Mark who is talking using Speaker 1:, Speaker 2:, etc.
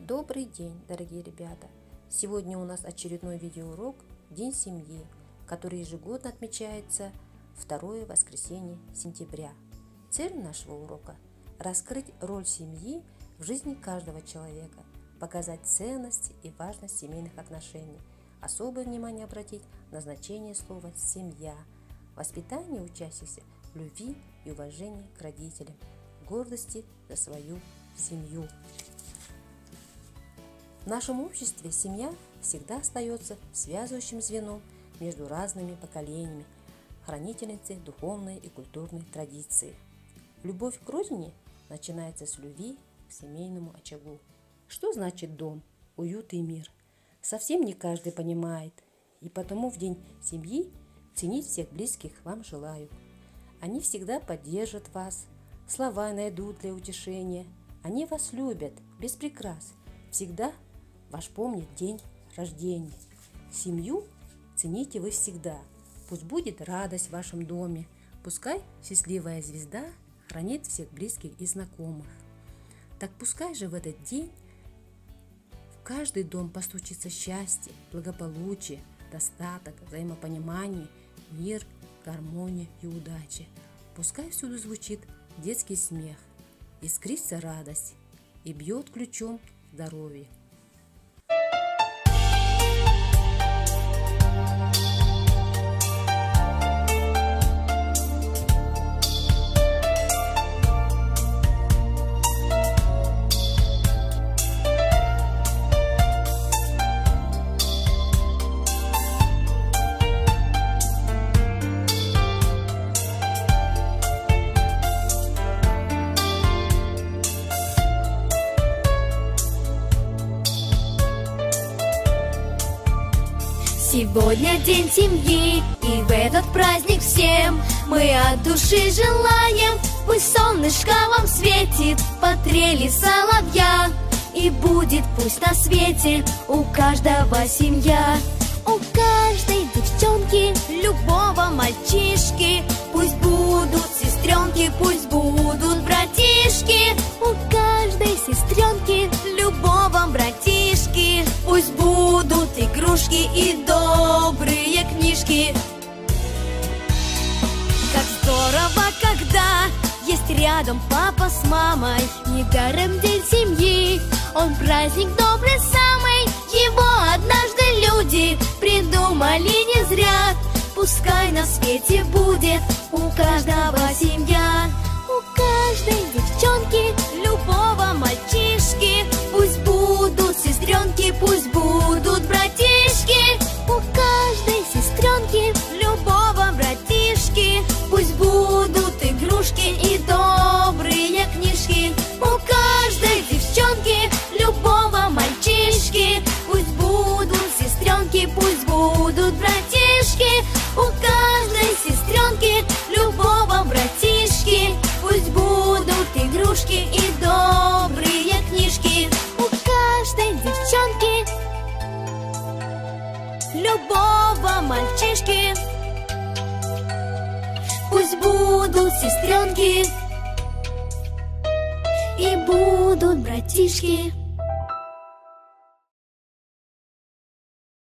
Speaker 1: Добрый день, дорогие ребята! Сегодня у нас очередной видеоурок «День семьи», который ежегодно отмечается второе воскресенье сентября. Цель нашего урока – раскрыть роль семьи в жизни каждого человека, показать ценность и важность семейных отношений, особое внимание обратить на значение слова «семья», воспитание учащихся в любви и уважении к родителям, гордости за свою семью. В нашем обществе семья всегда остается связывающим звеном между разными поколениями, хранительницей духовной и культурной традиции. Любовь к родине начинается с любви к семейному очагу. Что значит дом, уют и мир? Совсем не каждый понимает, и потому в День семьи ценить всех близких вам желаю. Они всегда поддержат вас, слова найдут для утешения. Они вас любят, без прикрас, всегда ваш помнит день рождения. Семью цените вы всегда. Пусть будет радость в вашем доме. Пускай счастливая звезда хранит всех близких и знакомых. Так пускай же в этот день в каждый дом постучится счастье, благополучие, достаток, взаимопонимание, мир, гармония и удача. Пускай всюду звучит детский смех, искрится радость и бьет ключом здоровье.
Speaker 2: Сегодня день семьи, и в этот праздник всем мы от души желаем. Пусть солнышко вам светит, потрели соловья, и будет пусть на свете у каждого семья. У каждой девчонки, любого мальчишки, пусть будут сестренки, пусть будут братишки. У каждой сестренки, любого братишки, пусть будут игрушки и добрые книжки. Как здорово, когда есть рядом папа с мамой. Недаром день семьи, он праздник добрый самый. Его однажды люди придумали не зря. Пускай на свете будет у каждого семья. У каждой девчонки, любого мальчишки, пусть будут сестренки, пусть будут братишки. У каждой сестренки, любого братишки, пусть будут игрушки и добрые книжки. У каждой девчонки, любого мальчишки, пусть будут сестренки, пусть будут братишки. У каждой сестренки, любого братишки, пусть будут игрушки и добрые книжки. У каждой девчонки, любого мальчишки, пусть будут сестренки и будут братишки.